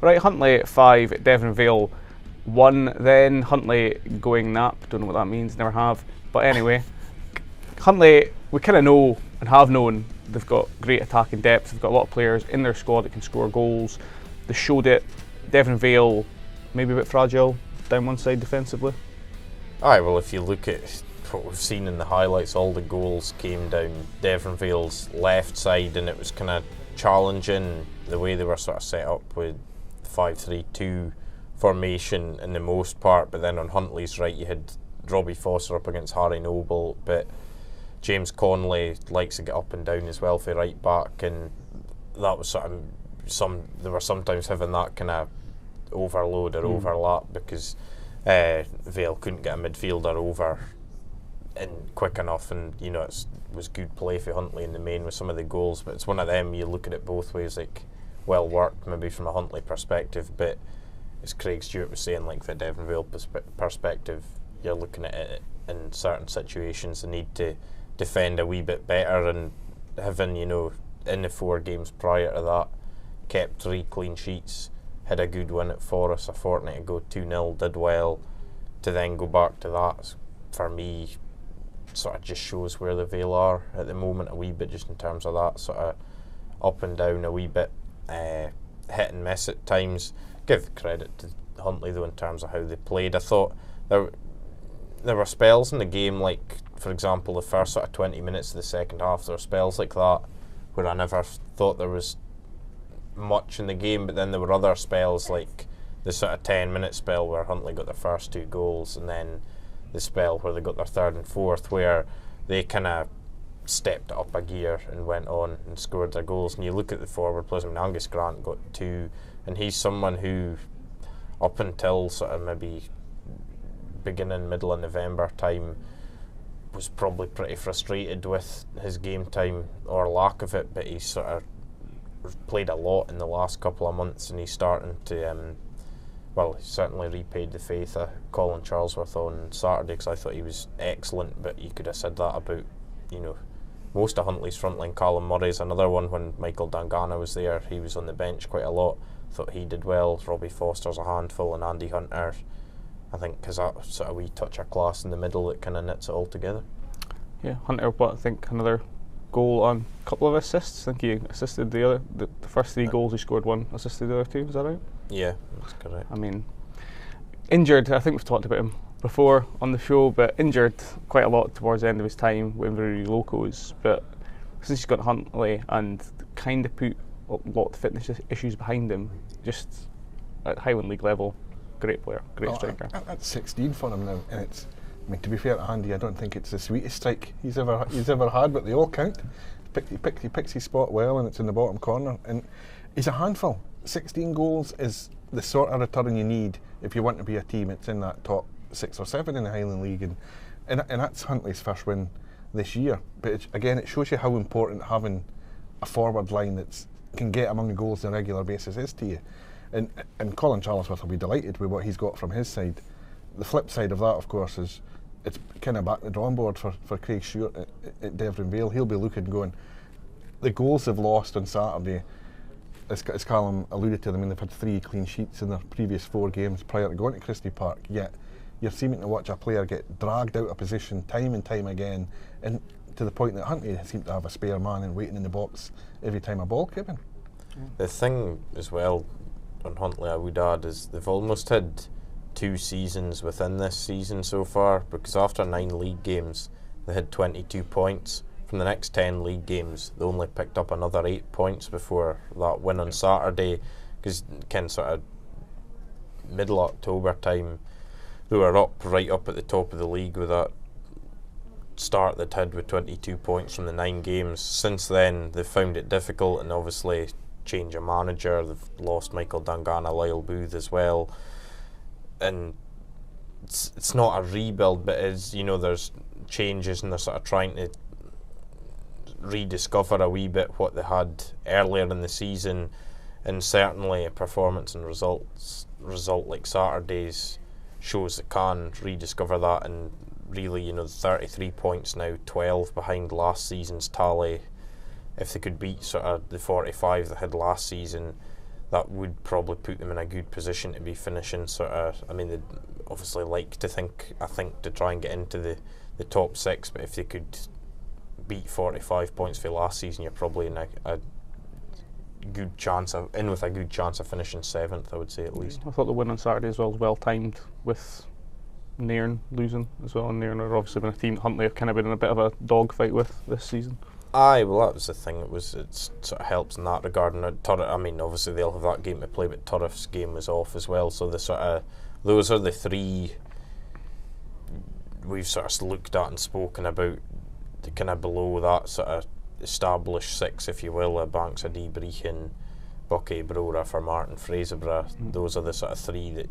Right, Huntly 5, Deveronvale 1 then. Huntly going nap, don't know what that means, never have. But anyway, Huntly, we kind of know and have known they've got great attacking depth. They've got a lot of players in their squad that can score goals. They showed it. Deveronvale, maybe a bit fragile down one side defensively. Aye, well, if you look at what we've seen in the highlights, all the goals came down Deveronvale's left side, and it was kind of challenging the way they were sort of set up with 5-3-2 formation in the most part. But then on Huntly's right, you had Robbie Foster up against Harry Noble, but James Conley likes to get up and down as well for right back, and that was sort of they were sometimes having that kind of overload or overlap because Vale couldn't get a midfielder over in quick enough, and you know it was good play for Huntly in the main with some of the goals. But it's one of them, you look at it both ways, like well worked maybe from a Huntly perspective, but as Craig Stewart was saying, like the Deveronvale perspective, you're looking at it in certain situations, the need to defend a wee bit better, and having, you know, in the 4 games prior to that, kept 3 clean sheets, had a good win at Forest a fortnight ago, 2-0, did well, to then go back to that, for me, sort of just shows where the Vale are at the moment a wee bit, just in terms of that sort of up and down a wee bit, hit and miss at times. Give credit to Huntly though in terms of how they played. I thought there were spells in the game, like for example the first sort of 20 minutes of the second half, there were spells like that where I never thought there was much in the game, but then there were other spells like the sort of 10-minute spell where Huntly got their first 2 goals, and then the spell where they got their third and fourth where they kind of stepped up a gear and went on and scored their goals. And you look at the forward players, I mean, Angus Grant got 2, and he's someone who up until sort of maybe middle of November time was probably pretty frustrated with his game time or lack of it, but he's sort of played a lot in the last couple of months, and he's starting to he certainly repaid the faith of Colin Charlesworth on Saturday, because I thought he was excellent, but you could have said that about, you know, most of Huntly's frontline. Callum Murray's another one. When Michael Dangana was there, he was on the bench quite a lot. Thought he did well. Robbie Foster's a handful, and Andy Hunter, I think, has that sort of wee touch of class in the middle that kind of knits it all together. Yeah, Hunter, I think another goal on a couple of assists. I think he assisted the first 3 goals, he scored 1, assisted the other 2, is that right? Yeah, that's correct. I mean, injured, I think we've talked about him before on the show, but injured quite a lot towards the end of his time with Inverurie Locos, but since he's got Huntly and kind of put a lot of fitness issues behind him, just at Highland League level, great player, great striker. That's 16 for him now, and it's, I mean, to be fair to Andy, I don't think it's the sweetest strike he's ever had, but they all count. He picks his spot well, and it's in the bottom corner, and he's a handful. 16 goals is the sort of return you need if you want to be a team that's in that top 6 or 7 in the Highland League, and that's Huntly's first win this year. But it shows you how important having a forward line that can get among the goals on a regular basis is to you. And Colin Charlesworth will be delighted with what he's got from his side. The flip side of that, of course, is it's kind of back to the drawing board for Craig Stewart at Deveronvale. He'll be looking, going, the goals they've lost on Saturday, as Callum alluded to, I mean, they've had 3 clean sheets in their previous 4 games prior to going to Christie Park, yet you're seeming to watch a player get dragged out of position time and time again, and to the point that Huntly seemed to have a spare man and waiting in the box every time a ball came in. The thing as well on Huntly, I would add, is they've almost had 2 seasons within this season so far, because after 9 league games they had 22 points. From the next 10 league games they only picked up another 8 points before that win on Saturday, because sort of middle October time they were right up at the top of the league with that start they'd had with 22 points from the 9 games. Since then they've found it difficult, and obviously change of manager, they've lost Michael Dangana, Lyle Booth as well, and it's not a rebuild, but it's, you know, there's changes and they're sort of trying to rediscover a wee bit what they had earlier in the season, and certainly a performance and result like Saturday's shows that can rediscover that. And really, you know, 33 points now, 12 behind last season's tally. If they could beat sort of the 45 they had last season, that would probably put them in a good position to be finishing sort of. I mean, they'd obviously like to to try and get into the top 6, but if they could beat 45 points for last season, you're probably in a good chance of finishing 7th, I would say, at least. I thought the win on Saturday as well was well timed with Nairn losing as well, and Nairn have obviously been a team Huntly have kind of been in a bit of a dogfight with this season. Aye, well, that was the thing. It sort of helps in that regard. And Turriff, I mean, obviously they'll have that game to play, but Turriff's game was off as well. So those are the 3 we've sort of looked at and spoken about. The kind of below that sort of established 6, if you will, Banks of Brechin, Buckeye, Brora, Fermartin, Fraserburgh. Those are the sort of 3 that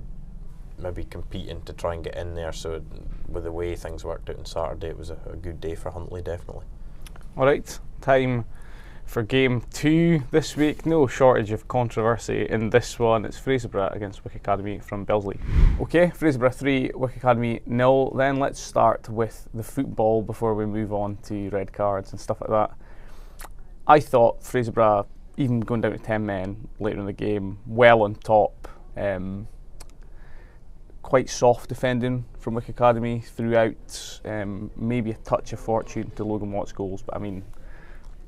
maybe competing to try and get in there. So with the way things worked out on Saturday, it was a good day for Huntly, definitely. Alright, time for game 2 this week. No shortage of controversy in this one. It's Fraserburgh against Wick Academy from Bellslea. Okay, Fraserburgh 3, Wick Academy 0. Then let's start with the football before we move on to red cards and stuff like that. I thought Fraserburgh, even going down to 10 men later in the game, well on top. Quite soft defending from Wick Academy throughout. Maybe a touch of fortune to Logan Watt's goals, but I mean,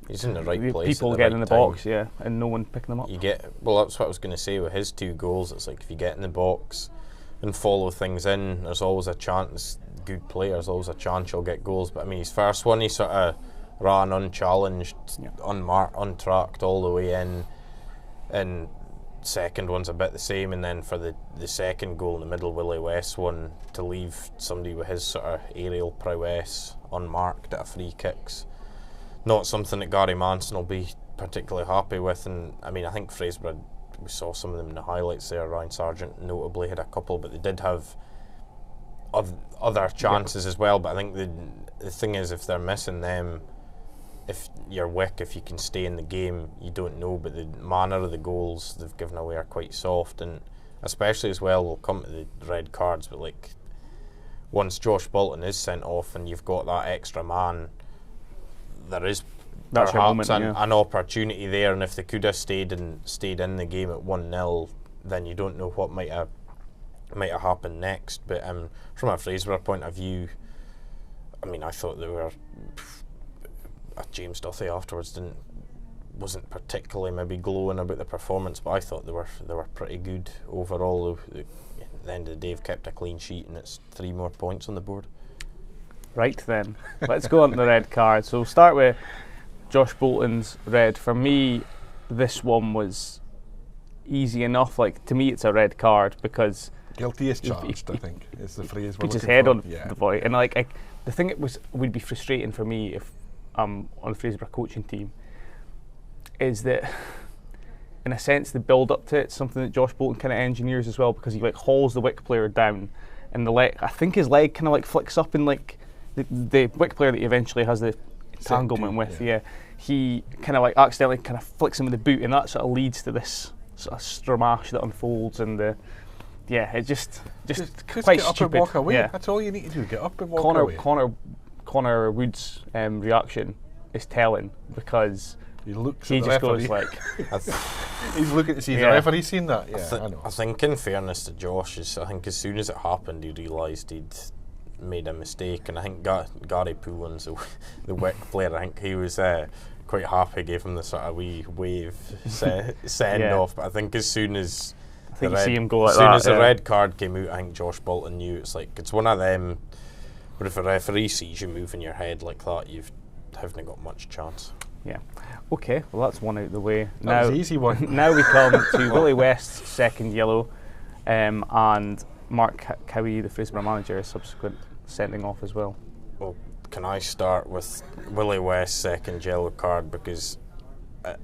he's in the right place. People getting in the box, yeah, and no one picking them up. Well, that's what I was going to say with his 2 goals. It's like if you get in the box and follow things in, there's always a chance. Good players, always a chance you'll get goals. But I mean, his first one, he sort of ran unchallenged, untracked all the way in, and second one's a bit the same. And then for the second goal in the middle, Willie West one, to leave somebody with his sort of aerial prowess unmarked at a free kicks, not something that Gary Manson will be particularly happy with. And I mean, I think Fraserburgh, we saw some of them in the highlights there. Ryan Sargent notably had a couple, but they did have other chances as well. But I think the thing is, if they're missing them, if you're Wick, if you can stay in the game, you don't know. But the manner of the goals they've given away are quite soft, and especially as well, we'll come to the red cards, but like once Josh Bolton is sent off and you've got that extra man, there is perhaps an opportunity there. And if they could have stayed in the game at 1-0, then you don't know what might have happened next. But from a Fraserburgh point of view, I mean, I thought they were. James Duthie afterwards wasn't particularly maybe glowing about the performance, but I thought they were pretty good overall. At the end of the day, they've kept a clean sheet, and it's 3 more points on the board. Right then, let's go on to the red card. So we'll start with Josh Bolton's red. For me, this one was easy enough. Like, to me, it's a red card because guilty as charged, I think, is the phrase we're looking for. Put his head on the boy, and like the thing would be frustrating for me if I'm on the Fraserburgh coaching team, is that in a sense the build up to it's something that Josh Bolton kind of engineers as well, because he like hauls the Wick player down, and I think his leg kind of like flicks up, and like the Wick player that he eventually has the entanglement with, he kind of like accidentally kind of flicks him with the boot, and that sort of leads to this sort of stramash that unfolds, and it just quite get up stupid. And walk away. Yeah. That's all you need to do. Get up and walk away. Connor Wood's reaction is telling, because he looks he at the just referee. goes like he's looking to see the referee seen that. I know. I think in fairness to Josh, I think as soon as it happened, he realised he'd made a mistake, and I think Gary Poulins, the Wick player, I think he was quite happy, gave him the sort of wee wave send off. But I think as soon as the red card came out, I think Josh Bolton knew it's one of them. But if a referee sees you moving your head like that, you haven't got much chance. Yeah. Okay, well that's one out of the way. That was an easy one. Now we come to Willie West's second yellow, and Mark Cowie, the Fraserburgh manager, subsequent sending off as well. Well, can I start with Willie West's second yellow card, because I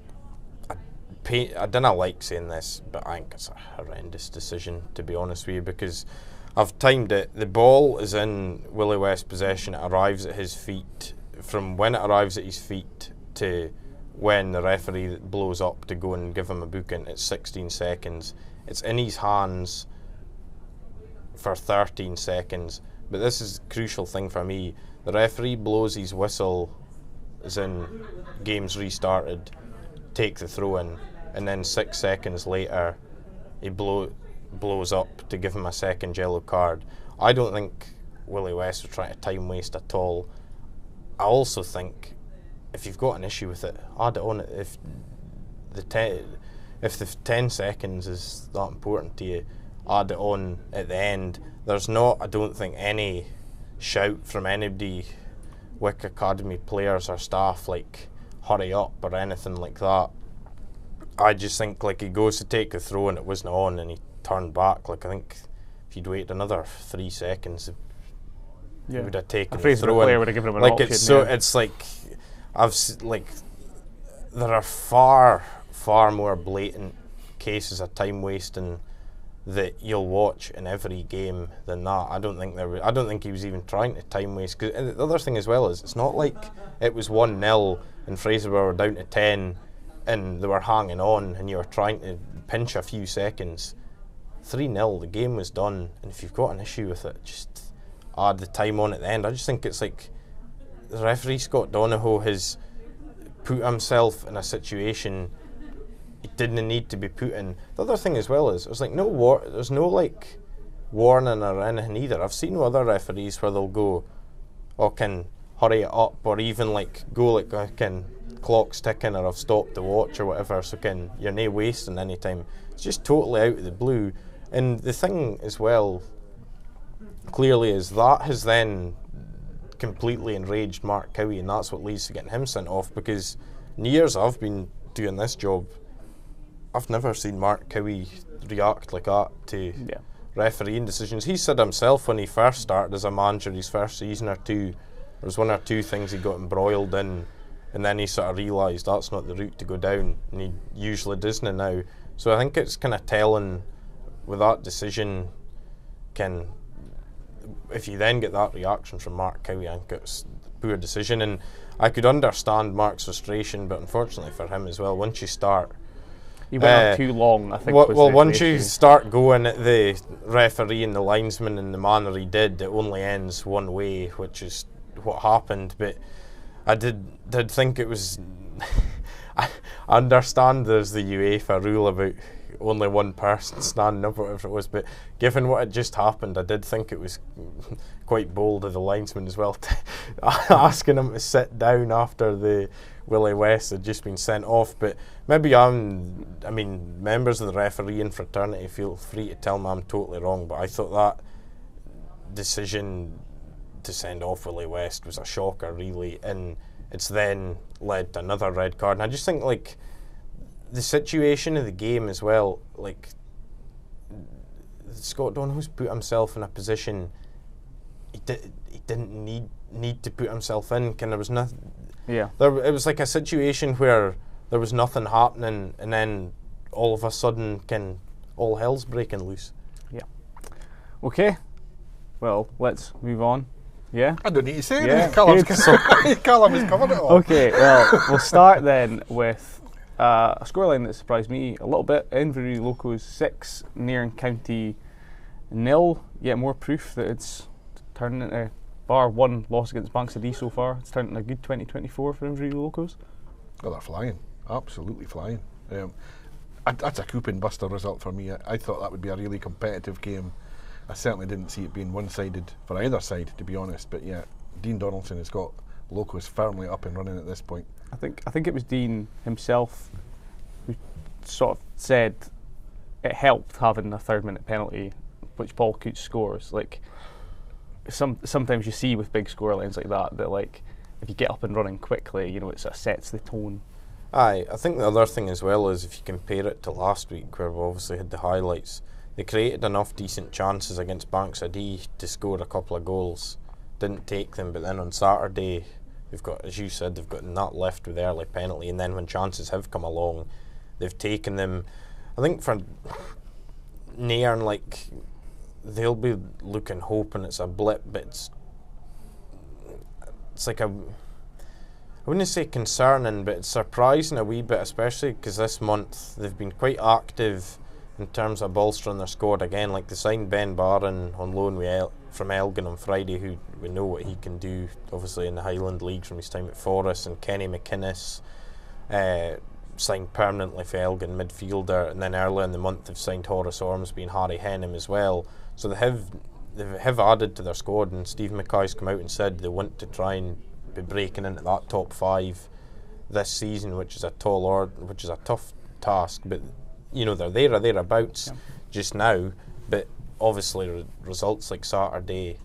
didn't like saying this, but I think it's a horrendous decision, to be honest with you, because I've timed it. The ball is in Willie West's possession. It arrives at his feet. From when it arrives at his feet to when the referee blows up to go and give him a booking, it's 16 seconds. It's in his hands for 13 seconds. But this is the crucial thing for me. The referee blows his whistle, as in game's restarted, take the throw in. and then 6 seconds later he blows up to give him a second yellow card. I don't think Willie West was trying to time waste at all. I also think if you've got an issue with it, add it on. If the 10 seconds is that important to you, add it on at the end. There's not, I don't think, any shout from anybody, Wick Academy players or staff, like hurry up or anything like that. I just think like he goes to take the throw and it wasn't on and he turned back. Like I think if he'd waited another 3 seconds, he would have taken the throw. Player would have given him an like option, it's so it's like there are far more blatant cases of time wasting that you'll watch in every game than that. I don't think he was even trying to time waste. Cause the other thing as well is it's not like it was 1-0 and Fraserburgh were down to 10 and they were hanging on and you were trying to pinch a few seconds. 3-0, the game was done, and if you've got an issue with it, just add the time on at the end. I just think it's like the referee Scott Donohoe has put himself in a situation he didn't need to be put in. The other thing as well is there's like there's no like warning or anything either. I've seen other referees where they'll go, "Oh, can hurry it up," or even like go like, "Can clock's ticking," or "I've stopped the watch," or whatever. So can you're no wasting any time. It's just totally out of the blue. And the thing as well, clearly, is that has then completely enraged Mark Cowie, and that's what leads to getting him sent off. Because in the years I've been doing this job, I've never seen Mark Cowie react like that to refereeing decisions. He said himself when he first started as a manager, his first season or two, there was 1 or 2 things he got embroiled in, and then he sort of realised that's not the route to go down, and he usually doesn't now. So I think it's kind of telling with that decision. If you then get that reaction from Mark Cowie, I think it's a poor decision. And I could understand Mark's frustration, but unfortunately for him as well, once you start, he went on too long, I think. Once you start going at the referee and the linesman in the manner he did, it only ends one way, which is what happened. But I did think it was. I understand there's the UEFA rule about only one person standing up, or whatever it was, but given what had just happened, I did think it was quite bold of the linesman as well, asking him to sit down after the Willie West had just been sent off. But maybe members of the refereeing fraternity, feel free to tell me I'm totally wrong, but I thought that decision to send off Willie West was a shocker, really, and it's then led to another red card. And I just think, like, the situation of the game as well, like, Scott Donohoe's put himself in a position he didn't need to put himself in. There was nothing. Yeah. It was like a situation where there was nothing happening, and then all of a sudden, all hell's breaking loose. Yeah. Okay. Well, let's move on. Yeah. I don't need to say anything. Callum has covered it all. Okay. Well, we'll start then with a scoreline that surprised me a little bit. Inverurie Locos 6, Nairn County 0. Yet more proof that it's turning into, bar one loss against Bankside so far, it's turned into a good 2024 for Inverurie Locos. Oh, they're flying. Absolutely flying. That's a coupon buster result for me. I thought that would be a really competitive game. I certainly didn't see it being one-sided for either side, to be honest. But yeah, Dean Donaldson has got Locos firmly up and running at this point. I think it was Dean himself who sort of said it helped having a 3rd-minute penalty, which Paul Cooch scores. Like, sometimes you see with big scorelines like that, like, if you get up and running quickly, it sort of sets the tone. Aye, I think the other thing as well is if you compare it to last week, where we obviously had the highlights, they created enough decent chances against Bankside to score a couple of goals. Didn't take them, but then on Saturday, they've got, as you said, they've got that left with early penalty, and then when chances have come along, they've taken them. I think for Nairn, like, they'll be hoping it's a blip, but it's like I wouldn't say concerning, but it's surprising a wee bit, especially because this month they've been quite active in terms of bolstering their squad again. Like, they signed Ben Barron on loan from Elgin on Friday, who we know what he can do, obviously in the Highland League from his time at Forest, and Kenny McInnes. signed permanently for Elgin midfielder, and then earlier in the month they've signed Horace Ormsby and Harry Henham as well. So they have added to their squad, and Steve Mackay's come out and said they want to try and be breaking into that top 5 this season, which is a tough task. But you know, they're there or thereabouts just now. But obviously results like Saturday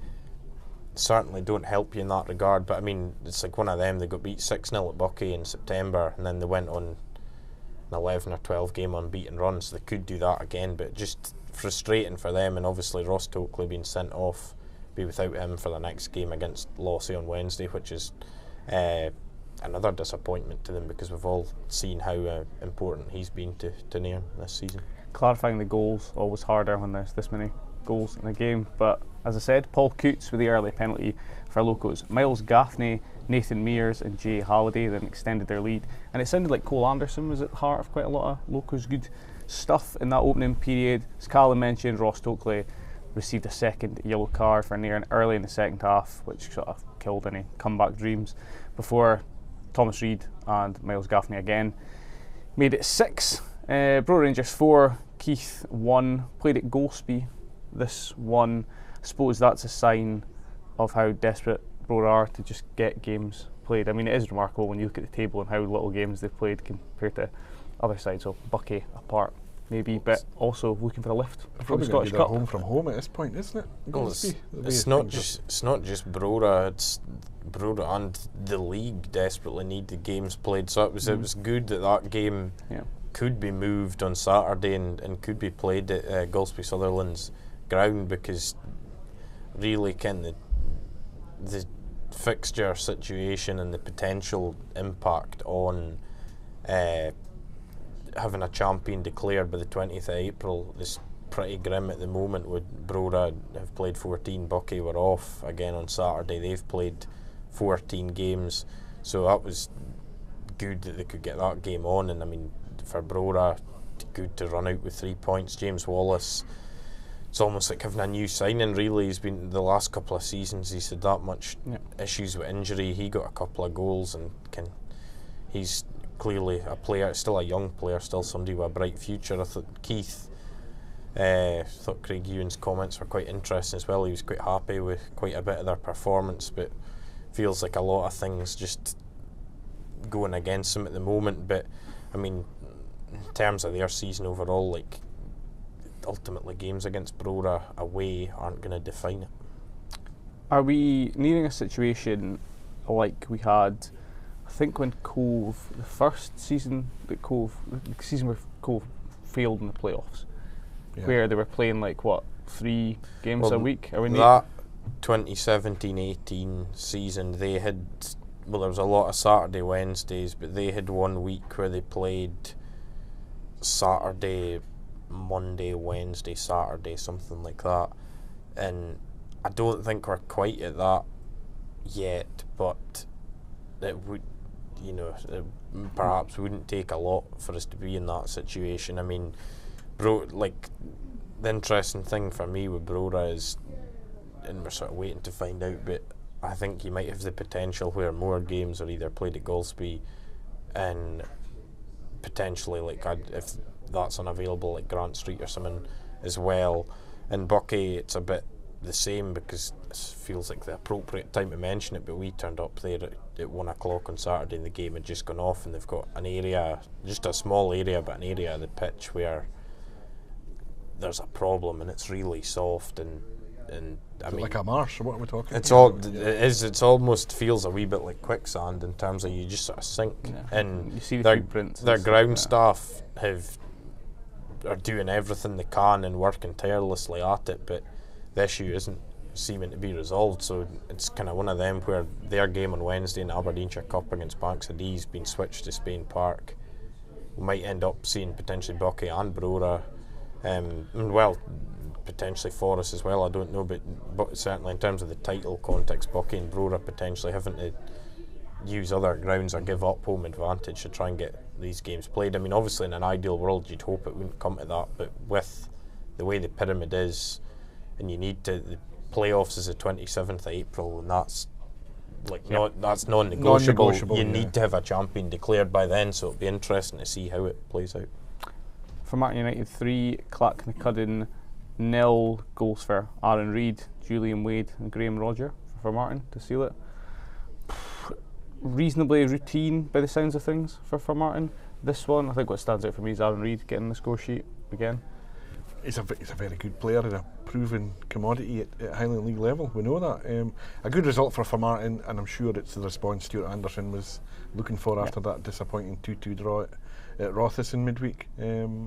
certainly don't help you in that regard. But I mean, it's like one of them. They got beat 6-0 at Buckie in September, and then they went on an 11 or 12 game unbeaten run, so they could do that again. But just frustrating for them, and obviously Ross Tokley being sent off, be without him for the next game against Lossy on Wednesday, which is another disappointment to them, because we've all seen how important he's been to Nairn this season. Clarifying the goals, always harder when there's this many goals in a game, but as I said, Paul Coots with the early penalty for Locos. Miles Gaffney, Nathan Mears and Jay Halliday then extended their lead, and it sounded like Cole Anderson was at the heart of quite a lot of Locos' good stuff in that opening period. As Callum mentioned, Ross Tokley received a second yellow card for Nairn early in the second half, which sort of killed any comeback dreams, before Thomas Reid and Miles Gaffney again made it 6. Bro Rangers 4, Keith 1, played at Golspie this one. I suppose that's a sign of how desperate Bro are to just get games played. I mean, it is remarkable when you look at the table and how little games they've played compared to other sides, so Buckie apart maybe, but also looking for a lift for the Scottish Cup. Home from home at this point, isn't it? Well, it's not just Brora, it's Brora and the league desperately need the games played. So it was good that game could be moved on Saturday and could be played at Golspie Sutherland's ground, because really the fixture situation and the potential impact on having a champion declared by the 20th of April is pretty grim at the moment. With Brora have played 14, Buckie were off again on Saturday, they've played 14 games, so that was good that they could get that game on. And I mean, for Brora, good to run out with 3 points. James Wallace, it's almost like having a new signing really. He's been, the last couple of seasons he's had that much issues with injury. He got a couple of goals, and he's clearly a player, still a young player, still somebody with a bright future. I thought thought Craig Ewan's comments were quite interesting as well. He was quite happy with quite a bit of their performance, but feels like a lot of things just going against them at the moment. But I mean, in terms of their season overall, like, ultimately games against Brora away aren't going to define it. Are we nearing a situation like we had, I think, when Cove, the first season that Cove, the season where Cove failed in the playoffs, where they were playing like 3 games a week? Are we that 2017-18 season, they had, there was a lot of Saturday Wednesdays, but they had 1 week where they played Saturday, Monday, Wednesday, Saturday, something like that. And I don't think we're quite at that yet, but it would, it perhaps wouldn't take a lot for us to be in that situation. I mean, the interesting thing for me with Brora is, and we're sort of waiting to find out, but I think you might have the potential where more games are either played at Golspie, and potentially, like, if that's unavailable, like Grant Street or something as well. In Buckie, it's a bit the same, because it feels like the appropriate time to mention it, but we turned up there at 1 o'clock on Saturday and the game had just gone off, and they've got an area, just a small area, but an area of the pitch where there's a problem, and it's really soft, and I mean, like a marsh, or what are we talking it's about? It's almost feels a wee bit like quicksand in terms of you just sort of sink. And you see the footprints. Their ground staff are doing everything they can and working tirelessly at it, but the issue isn't seeming to be resolved. So it's kind of one of them where their game on Wednesday in Aberdeenshire Cup against Banks of Dee's been switched to Spain Park. We might end up seeing potentially Buckie and Brora, and potentially Forest as well, I don't know, but certainly in terms of the title context, Buckie and Brora potentially having to use other grounds or give up home advantage to try and get these games played. I mean, obviously in an ideal world you'd hope it wouldn't come to that, but with the way the pyramid is, and you need to, the playoffs is the 27th of April, and that's Like Yep. that's non-negotiable. Non-negotiable, You yeah. need to have a champion declared by then, so it'll be interesting to see how it plays out. Fermanagh United 3, Clacknacuddin 0, goals for Aaron Reid, Julian Wade and Graham Roger for Martin to seal it. Reasonably routine by the sounds of things for Martin. This one, I think what stands out for me is Aaron Reid getting the score sheet again. He's a very good player and a proven commodity at Highland League level. We know that. A good result for Martin, and I'm sure it's the response Stuart Anderson was looking for after that disappointing 2-2 draw at Rothes in midweek. They're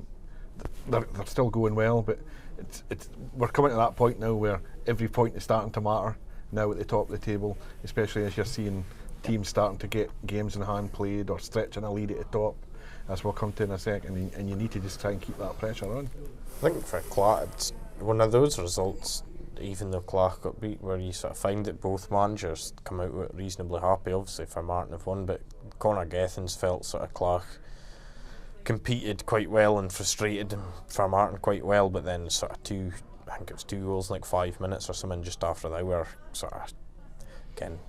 still going well, but we're coming to that point now where every point is starting to matter now at the top of the table, especially as you're seeing teams starting to get games in hand played or stretching a lead at the top, as we'll come to in a second, and you need to just try and keep that pressure on. I think for Clark, it's one of those results, even though Clark got beat, where you sort of find that both managers come out with reasonably happy. Obviously for Martin have won, but Conor Gethins felt sort of Clark competed quite well and frustrated him for Martin quite well, but then sort of I think it was 2 goals in like 5 minutes or something just after the hour, sort of again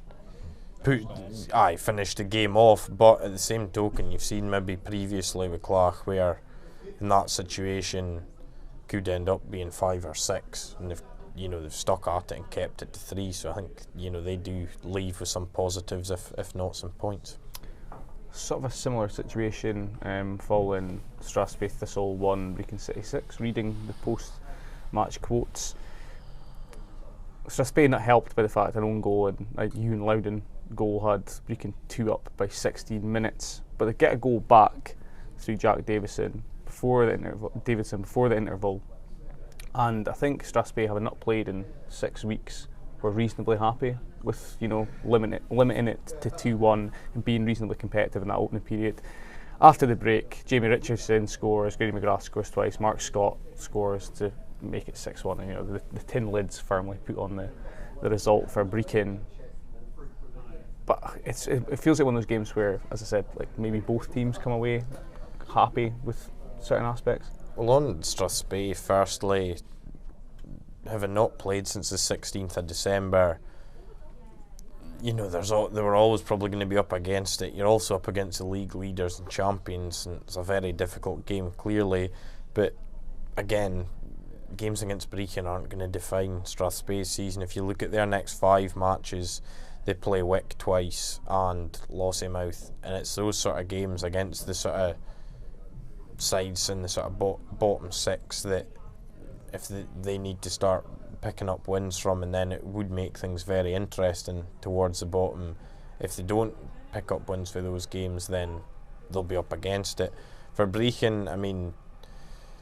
finished the game off. But at the same token, you've seen maybe previously with Clark where in that situation could end up being 5 or 6, and they've stuck at it and kept it to 3. So I think they do leave with some positives, if not some points. Sort of a similar situation following Strathspey Thistle 1, Brecon City 6. Reading the post-match quotes, Strathspey not helped by the fact an own goal and a Ewan Loudon goal had Brecon 2 up by 16 minutes, but they get a goal back through Jack Davison before the interval, and I think Strathspey, having not played in 6 weeks, were reasonably happy with limiting it to 2-1 and being reasonably competitive in that opening period. After the break, Jamie Richardson scores, Grady McGrath scores twice, Mark Scott scores to make it 6-1, and the tin lid's firmly put on the result for Brecon. But it feels like one of those games where, as I said, like maybe both teams come away happy with certain aspects. Well, on Strathspey, firstly, having not played since the 16th of December, they were always probably going to be up against it. You're also up against the league leaders and champions, and it's a very difficult game, clearly. But again, games against Brecon aren't going to define Strathspey's season. If you look at their next 5 matches, they play Wick twice and Lossiemouth, and it's those sort of games against the sort of sides in the sort of bottom 6 that if they need to start picking up wins from, and then it would make things very interesting towards the bottom. If they don't pick up wins for those games, then they'll be up against it. For Brecon, I mean,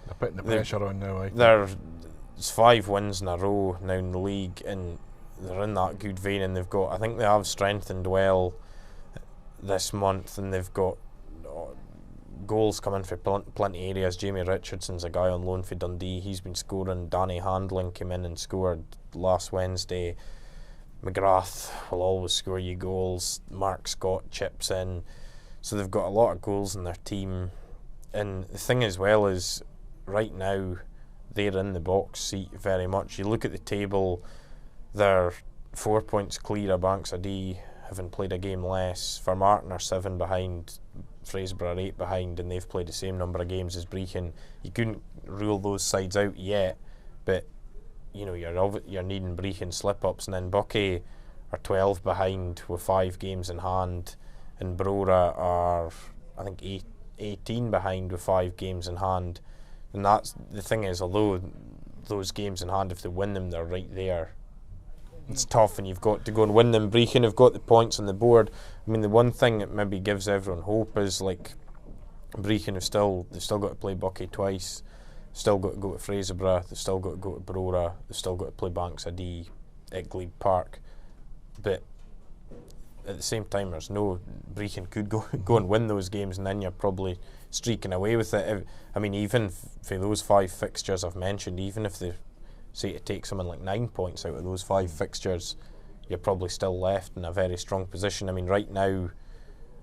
They're putting the pressure on now. There's 5 wins in a row now in the league, and they're in that good vein, and I think they have strengthened well this month, and they've got goals coming for plenty areas. Jamie Richardson's a guy on loan for Dundee. He's been scoring. Danny Handling came in and scored last Wednesday. McGrath will always score you goals. Mark Scott chips in. So they've got a lot of goals in their team. And the thing as well is, right now, they're in the box seat very much. You look at the table, they're 4 points clear of Banks of D, having played a game less. For Martin are 7 behind, Fraserburgh are 8 behind, and they've played the same number of games as Brecon. You couldn't rule those sides out yet, but you're needing Brecon slip-ups. And then Buckie are 12 behind with 5 games in hand, and Brora are, I think, 18 behind with 5 games in hand. And that's the thing is, although those games in hand, if they win them, they're right there. It's tough, and you've got to go and win them. Brecon have got the points on the board. I mean, the one thing that maybe gives everyone hope is, like, Brecon they've still got to play Buckie twice, still got to go to Fraserburgh, they've still got to go to Brora, they've still got to play Banks of D at Glebe Park. But at the same time, there's no Brecon could go and win those games, and then you're probably streaking away with it. I mean, even for those 5 fixtures I've mentioned, even if they say to take someone like 9 points out of those 5 fixtures, you're probably still left in a very strong position. I mean, right now,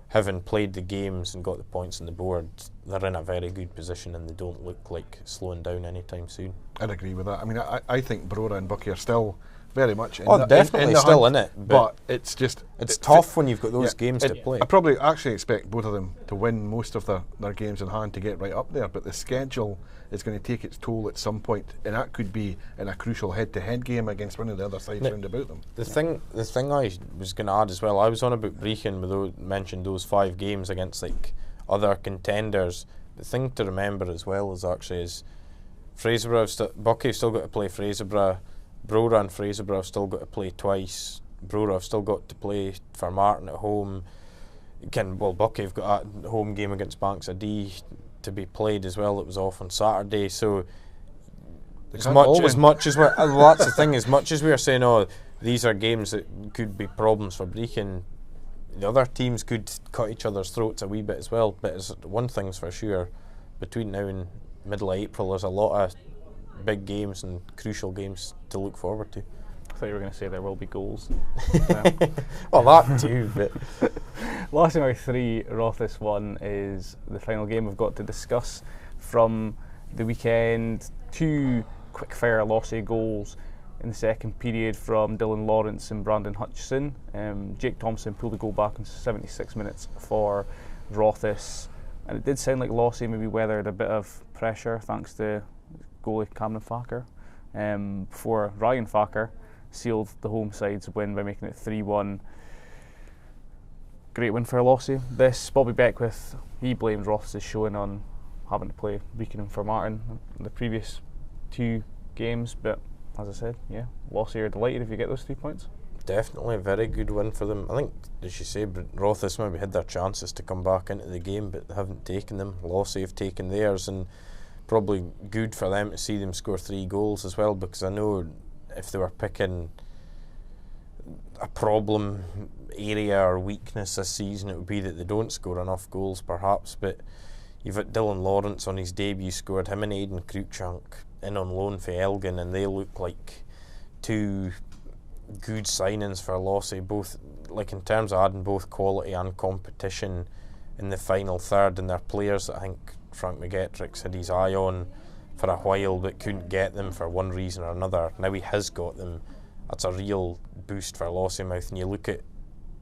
having played the games and got the points on the board, they're in a very good position, and they don't look like slowing down anytime soon. I'd agree with that. I mean, I think Brora and Buckie are still very much. Definitely still in it, but it's just it's tough when you've got those games to play. I probably actually expect both of them to win most of their games in hand to get right up there, but the schedule is going to take its toll at some point, and that could be in a crucial head-to-head game against one of the other sides round about them. The thing I was going to add as well, I was on about Breedon, mentioned those 5 games against like other contenders. The thing to remember as well is Fraserburgh, Buckie have still got to play Fraserburgh, Brora and Fraserburgh have still got to play twice. Brora have still got to play for Martin at home. Buckie have got a home game against Banks of D to be played as well. It was off on Saturday, so as much as we're that's the thing. As much as we are saying, oh, these are games that could be problems for Breedon, the other teams could cut each other's throats a wee bit as well. But one thing's for sure, between now and middle of April, there's a lot of big games and crucial games to look forward to. I thought you were going to say there will be goals. Well, that too, but Lossiemouth 3, Rothes 1 is the final game we've got to discuss from the weekend. 2 quick-fire Lossie goals in the second period from Dylan Lawrence and Brandon Hutchison. Jake Thompson pulled the goal back in 76 minutes for Rothes, and it did sound like Lossie maybe weathered a bit of pressure thanks to goalie Cameron Facker, before Ryan Facker sealed the home side's win by making it 3-1. Great win for Lossie. This, Bobby Beckwith, he blamed Roth's showing on having to play Breedon and Formartine in the previous 2 games, but as I said, yeah, Lossie are delighted if you get those 3 points. Definitely a very good win for them. I think, as you say, Rothes maybe had their chances to come back into the game, but they haven't taken them. Lossie have taken theirs, and probably good for them to see them score 3 goals as well, because I know if they were picking a problem area or weakness this season, it would be that they don't score enough goals perhaps. But you've got Dylan Lawrence on his debut scored, him and Aidan Cruikshank in on loan for Elgin, and they look like 2 good signings for Lossie, both like in terms of adding both quality and competition in the final third, and they're players that I think Frank McGettrick's had his eye on for a while but couldn't get them for one reason or another. Now he has got them. That's a real boost for Lossiemouth, and you look at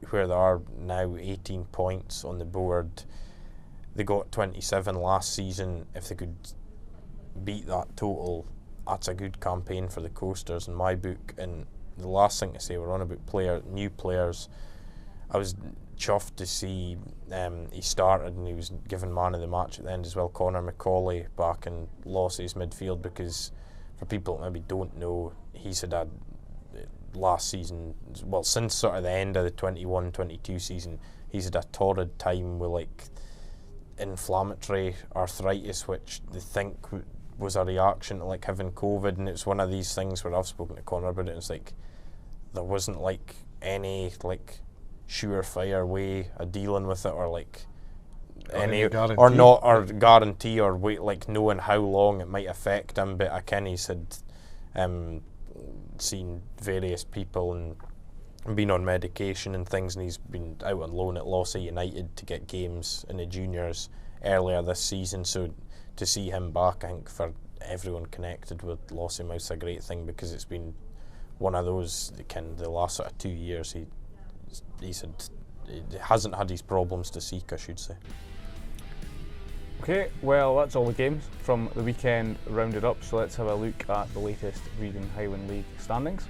where they are now, 18 points on the board. They got 27 last season. If they could beat that total, that's a good campaign for the Coasters in my book. And the last thing to say, we're on about new players. I was chuffed to see he started and he was given man of the match at the end as well, Connor McCauley back in Lossie's midfield, because for people that maybe don't know, he's had last season, well, since sort of the end of the 21-22 season, he's had a torrid time with like inflammatory arthritis, which they think was a reaction to like having COVID, and it's one of these things where I've spoken to Connor about it, and it's like there wasn't like any like surefire way of dealing with it, or like any guarantee or wait, like knowing how long it might affect him. But Kenny's had seen various people and been on medication and things, and he's been out on loan at Lossie United to get games in the juniors earlier this season. So to see him back, I think for everyone connected with Lossiemouth's a great thing, because it's been one of those the last sort of 2 years he hasn't had his problems to seek, I should say. Okay, well, that's all the games from the weekend rounded up, so let's have a look at the latest Breedon Highland League standings.